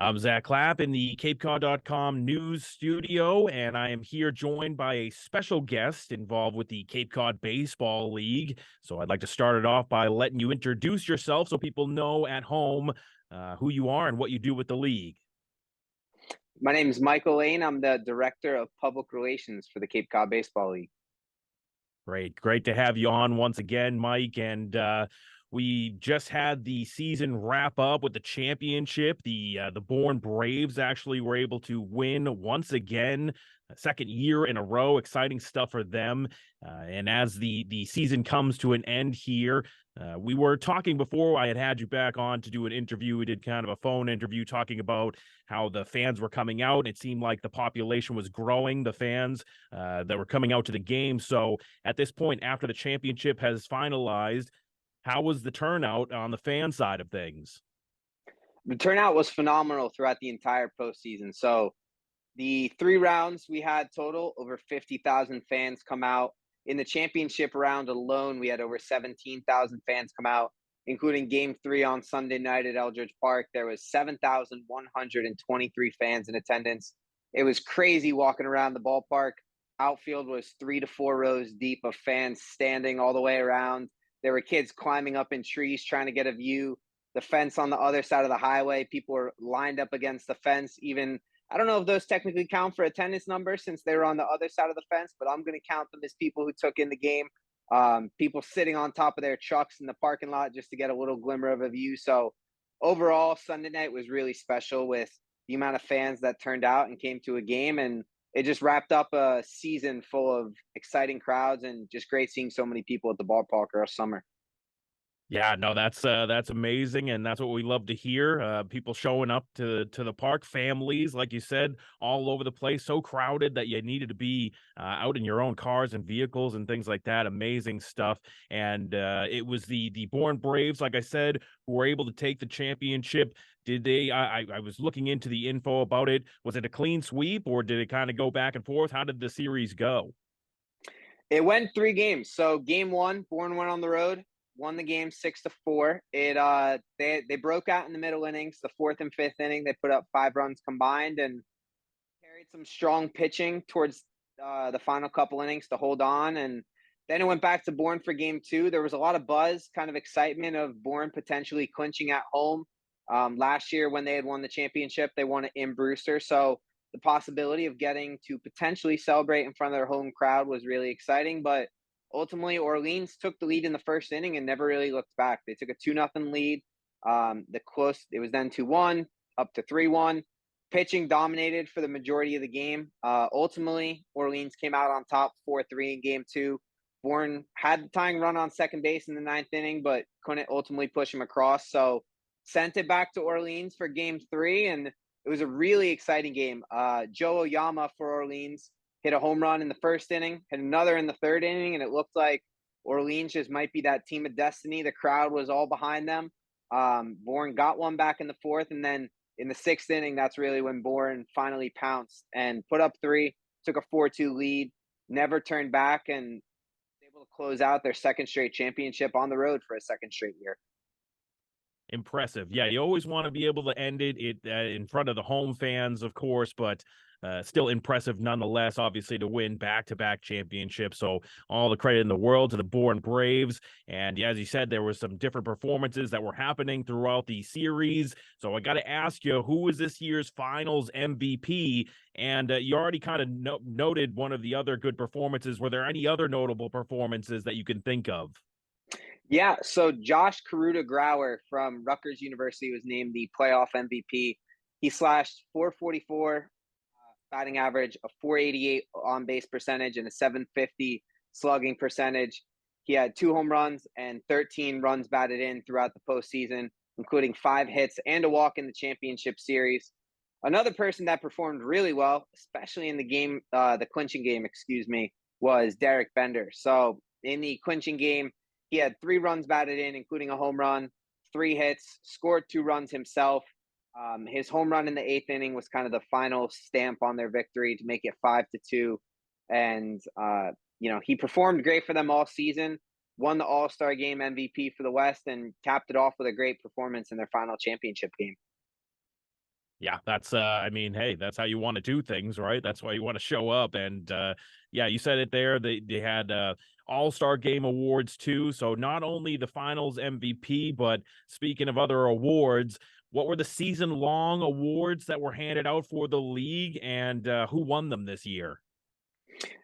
I'm Zach Clapp in the CapeCod.com news studio, and I am here joined by a special guest involved with the Cape Cod Baseball League. So I'd like to start it off by letting you introduce yourself so people know at home who you are and what you do with the league. My name is Michael Lane. I'm the Director of Public Relations for the Cape Cod Baseball League. Great to have you on once again, Mike. And we just had the season wrap up with the championship. The Bourne Braves actually were able to win once again, a second year in a row. Exciting stuff for them. And as the season comes to an end here, we were talking before I had you back on to do an interview. We did kind of a phone interview talking about how the fans were coming out. It seemed like the population was growing, the fans that were coming out to the game. So at this point, after the championship has finalized, how was the turnout on the fan side of things? The turnout was phenomenal throughout the entire postseason. So the 3 rounds we had total, over 50,000 fans come out. In the championship round alone, we had over 17,000 fans come out, including game 3 on Sunday night at Eldridge Park. There was 7,123 fans in attendance. It was crazy walking around the ballpark. Outfield was 3 to 4 rows deep of fans standing all the way around. There were kids climbing up in trees trying to get a view. The fence on the other side of the highway, people were lined up against the fence. Even I don't know if those technically count for attendance numbers since they were on the other side of the fence, but I'm going to count them as people who took in the game. People sitting on top of their trucks in the parking lot just to get a little glimmer of a view. So overall, Sunday night was really special with the amount of fans that turned out and came to a game, and it just wrapped up a season full of exciting crowds and just great seeing so many people at the ballpark all summer. Yeah, no, that's amazing, and that's what we love to hear. People showing up to the park, families, like you said, all over the place, so crowded that you needed to be out in your own cars and vehicles and things like that. Amazing stuff. And it was the Bourne Braves, like I said, who were able to take the championship. Did they? I was looking into the info about it. Was it a clean sweep, or did it kind of go back and forth? How did the series go? It went 3 games. So game 1, Bourne went on the road, won the game 6-4. They broke out in the middle innings, the fourth and fifth inning. They put up 5 runs combined and carried some strong pitching towards the final couple innings to hold on. And then it went back to Bourne for game 2. There was a lot of buzz, kind of excitement of Bourne potentially clinching at home. Last year, when they had won the championship, they won it in Brewster. So the possibility of getting to potentially celebrate in front of their home crowd was really exciting. But ultimately, Orleans took the lead in the first inning and never really looked back. They took a 2-0 lead. It was then 2-1, up to 3-1. Pitching dominated for the majority of the game. Ultimately, Orleans came out on top 4-3 in game 2. Bourne had the tying run on second base in the ninth inning, but couldn't ultimately push him across. So sent it back to Orleans for game 3, and it was a really exciting game. Joe Oyama for Orleans hit a home run in the first inning, hit another in the third inning, and it looked like Orleans just might be that team of destiny. The crowd was all behind them. Bourne got one back in the fourth, and then in the sixth inning, that's really when Bourne finally pounced and put up 3, took a 4-2 lead, never turned back, and was able to close out their second straight championship on the road for a second straight year. Impressive. Yeah, you always want to be able to end it in front of the home fans, of course, but still impressive nonetheless, obviously, to win back-to-back championships. So all the credit in the world to the Bourne Braves. And as you said, there were some different performances that were happening throughout the series. So I got to ask you, who was this year's finals MVP? And you already kind of noted one of the other good performances. Were there any other notable performances that you can think of? Yeah, so Josh Karuta-Grauer from Rutgers University was named the playoff MVP. He slashed 444 batting average, a 488 on base percentage, and a 750 slugging percentage. He had 2 home runs and 13 runs batted in throughout the postseason, including 5 hits and a walk in the championship series. Another person that performed really well, especially in the clinching game, was Derek Bender. So in the clinching game, he had 3 runs batted in, including a home run, 3 hits, scored 2 runs himself. His home run in the eighth inning was kind of the final stamp on their victory to make it 5-2. And, he performed great for them all season, won the All-Star Game MVP for the West, and capped it off with a great performance in their final championship game. Yeah, that's I mean, hey, that's how you want to do things, right? That's why you want to show up. And yeah, you said it there. They had All-Star Game awards too. So not only the finals MVP, but speaking of other awards, what were the season-long awards that were handed out for the league, and who won them this year?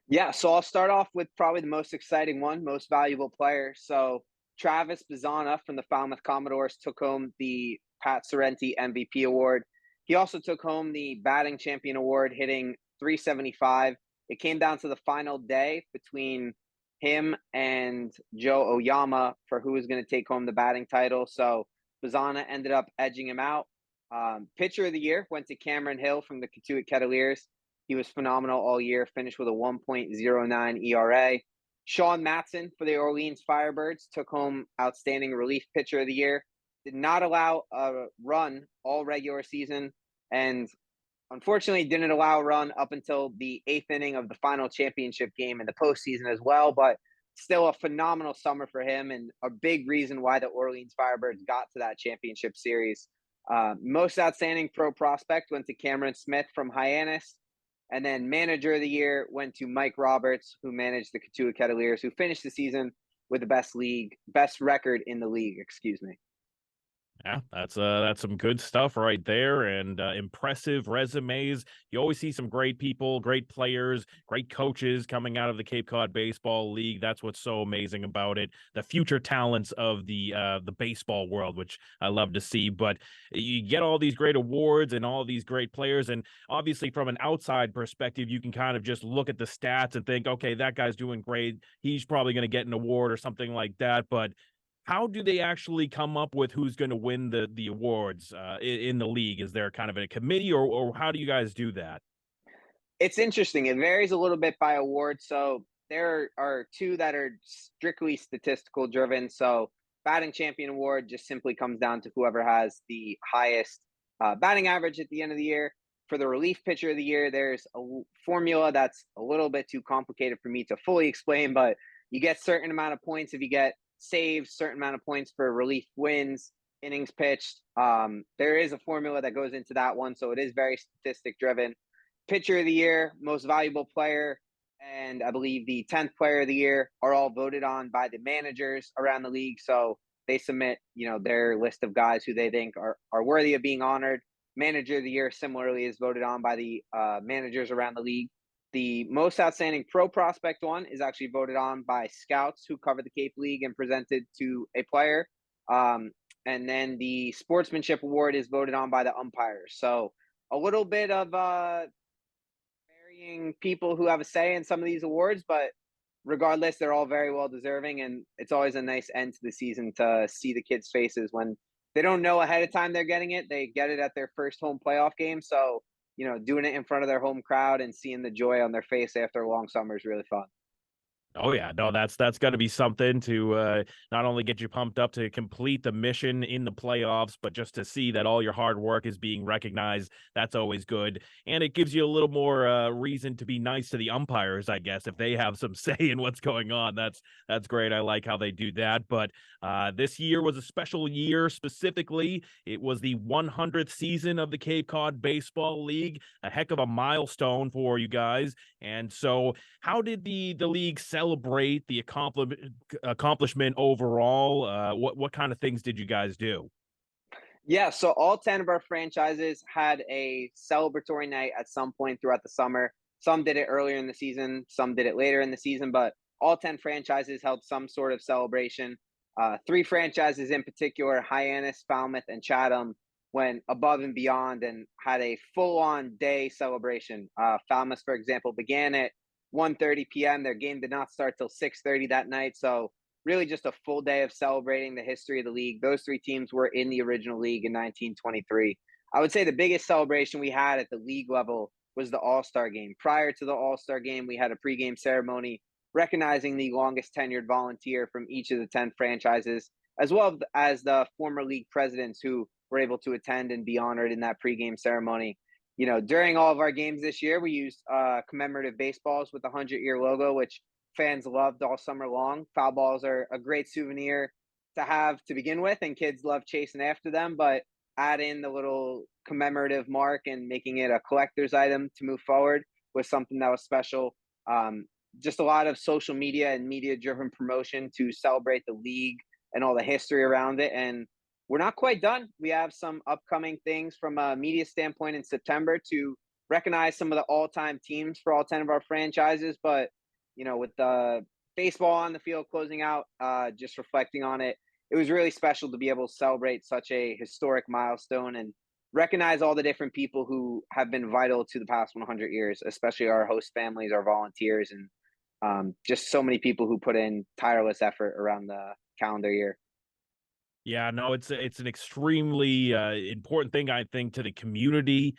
Yeah, so I'll start off with probably the most exciting one, most valuable player. So Travis Bazana from the Falmouth Commodores took home the Pat Sorrenti MVP award. He also took home the batting champion award, hitting 375. It came down to the final day between him and Joe Oyama for who was going to take home the batting title. So Bazana ended up edging him out. Pitcher of the year went to Cameron Hill from the Katuitt Kettleers. He was phenomenal all year, finished with a 1.09 ERA. Sean Matson for the Orleans Firebirds took home Outstanding Relief Pitcher of the Year. Did not allow a run all regular season, and unfortunately didn't allow a run up until the eighth inning of the final championship game in the postseason as well. But still a phenomenal summer for him, and a big reason why the Orleans Firebirds got to that championship series. Most outstanding pro prospect went to Cameron Smith from Hyannis. And then manager of the year went to Mike Roberts, who managed the Katuitt Kettleers, who finished the season with the best record in the league, excuse me. Yeah, that's some good stuff right there, and impressive resumes. You always see some great people, great players, great coaches coming out of the Cape Cod Baseball League. That's what's so amazing about it. The future talents of the baseball world, which I love to see. But you get all these great awards and all these great players, and obviously from an outside perspective, you can kind of just look at the stats and think, okay, that guy's doing great. He's probably going to get an award or something like that. But how do they actually come up with who's going to win the awards in the league? Is there kind of a committee, or how do you guys do that? It's interesting. It varies a little bit by award. So there are two that are strictly statistical driven. So batting champion award just simply comes down to whoever has the highest batting average at the end of the year. For the relief pitcher of the year, there's a formula that's a little bit too complicated for me to fully explain, but you get certain amount of points if you get saves, certain amount of points for relief wins, innings pitched. There is a formula that goes into that one, so it is very statistic driven. Pitcher of the year, most valuable player, and I believe the 10th player of the year are all voted on by the managers around the league. So they submit, their list of guys who they think are worthy of being honored. Manager of the year similarly is voted on by the managers around the league. The most outstanding pro prospect one is actually voted on by scouts who cover the Cape League and presented to a player. And then the sportsmanship award is voted on by the umpires. So a little bit of varying people who have a say in some of these awards, but regardless, they're all very well deserving, and it's always a nice end to the season to see the kids' faces when they don't know ahead of time they're getting it. They get it at their first home playoff game, so doing it in front of their home crowd and seeing the joy on their face after a long summer is really fun. Oh yeah, no, that's got to be something to not only get you pumped up to complete the mission in the playoffs, but just to see that all your hard work is being recognized. That's always good, and it gives you a little more reason to be nice to the umpires, I guess, if they have some say in what's going on. That's great. I like how they do that. But this year was a special year. Specifically, it was the 100th season of the Cape Cod Baseball League. A heck of a milestone for you guys. And so, how did the league celebrate the accomplishment overall? What kind of things did you guys do? Yeah, so all 10 of our franchises had a celebratory night at some point throughout the summer. Some did it earlier in the season, some did it later in the season, but all 10 franchises held some sort of celebration. Three franchises in particular, Hyannis, Falmouth, and Chatham, went above and beyond and had a full-on day celebration. Falmouth, for example, began at 1:30 p.m. Their game did not start till 6:30 that night, so really just a full day of celebrating the history of the league. Those three teams were in the original league in 1923. I would say the biggest celebration we had at the league level was the All-Star game. Prior to the All-Star game, we had a pregame ceremony recognizing the longest tenured volunteer from each of the 10 franchises, as well as the former league presidents who were able to attend and be honored in that pregame ceremony. During all of our games this year, we used commemorative baseballs with the 100-year logo, which fans loved all summer long. Foul balls are a great souvenir to have to begin with, and kids love chasing after them. But add in the little commemorative mark and making it a collector's item to move forward was something that was special. Just a lot of social media and media driven promotion to celebrate the league and all the history around it. And we're not quite done. We have some upcoming things from a media standpoint in September to recognize some of the all-time teams for all 10 of our franchises. But, with the baseball on the field closing out, just reflecting on it, it was really special to be able to celebrate such a historic milestone and recognize all the different people who have been vital to the past 100 years, especially our host families, our volunteers, and just so many people who put in tireless effort around the calendar year. Yeah, no, it's an extremely important thing, I think, to the community.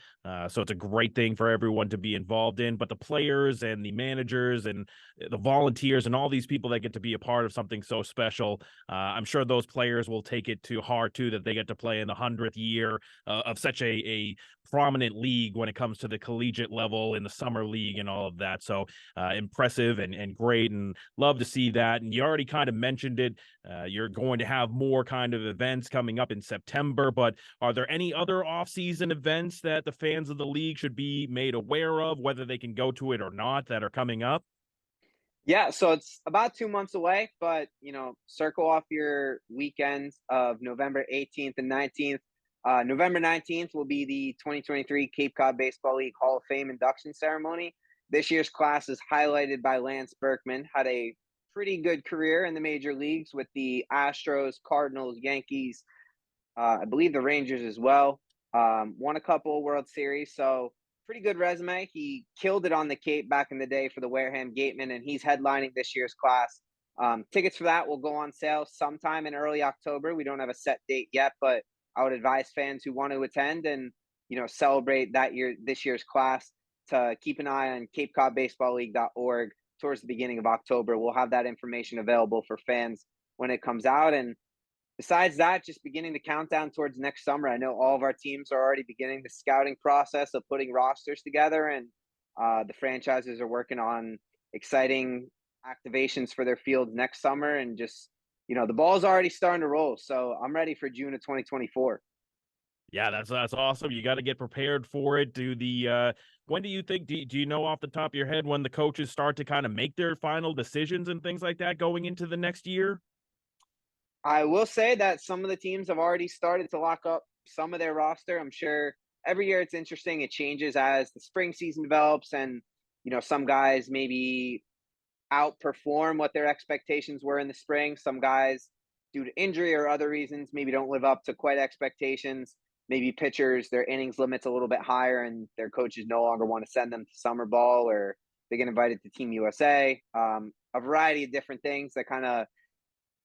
So it's a great thing for everyone to be involved in. But the players and the managers and the volunteers and all these people that get to be a part of something so special, I'm sure those players will take it to heart too, that they get to play in the 100th year of such a prominent league when it comes to the collegiate level in the summer league and all of that. So impressive and great, and love to see that. And you already kind of mentioned it. You're going to have more kind of events coming up in September, but are there any other off-season events that the fans of the league should be made aware of, whether they can go to it or not, that are coming up? Yeah, so it's about 2 months away, but circle off your weekends of November 18th and 19th. November 19th will be the 2023 Cape Cod Baseball League Hall of Fame induction ceremony. This year's class is highlighted by Lance Berkman, had a pretty good career in the major leagues with the Astros, Cardinals, Yankees, I believe the Rangers as well. Won a couple World Series, so pretty good resume. He killed it on the Cape back in the day for the Wareham Gatemen, and he's headlining this year's class. Tickets for that will go on sale sometime in early October. We don't have a set date yet, but I would advise fans who want to attend and celebrate this year's class to keep an eye on CapeCodBaseballLeague.org towards the beginning of October. We'll have that information available for fans when it comes out. And besides that, just beginning the countdown towards next summer. I know all of our teams are already beginning the scouting process of putting rosters together, and the franchises are working on exciting activations for their fields next summer. And just, the ball's already starting to roll. So I'm ready for June of 2024. Yeah, that's awesome. You got to get prepared for it. When do you think, do you know off the top of your head when the coaches start to kind of make their final decisions and things like that going into the next year? I will say that some of the teams have already started to lock up some of their roster. I'm sure every year it's interesting. It changes as the spring season develops, and some guys maybe outperform what their expectations were in the spring. Some guys, due to injury or other reasons, maybe don't live up to quite expectations. Maybe pitchers, their innings limits a little bit higher, and their coaches no longer want to send them to summer ball, or they get invited to Team USA. A variety of different things that kind of,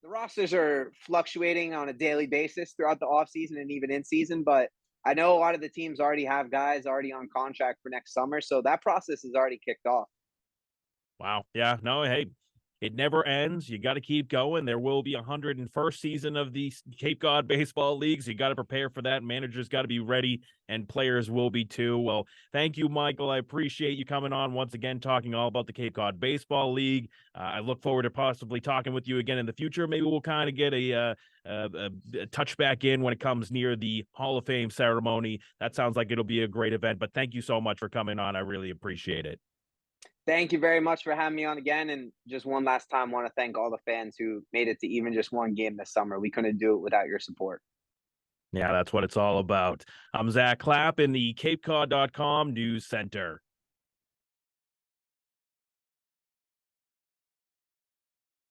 the rosters are fluctuating on a daily basis throughout the offseason and even in season, but I know a lot of the teams already have guys already on contract for next summer, so that process is already kicked off. Wow. Yeah. No, hey, it never ends. You got to keep going. There will be 101st season of the Cape Cod Baseball Leagues. You got to prepare for that. Managers got to be ready, and players will be too. Well, thank you, Michael. I appreciate you coming on once again, talking all about the Cape Cod Baseball League. I look forward to possibly talking with you again in the future. Maybe we'll kind of get a touch back in when it comes near the Hall of Fame ceremony. That sounds like it'll be a great event. But thank you so much for coming on. I really appreciate it. Thank you very much for having me on again. And just one last time, want to thank all the fans who made it to even just one game this summer. We couldn't do it without your support. Yeah, that's what it's all about. I'm Zach Clapp in the CapeCod.com News Center.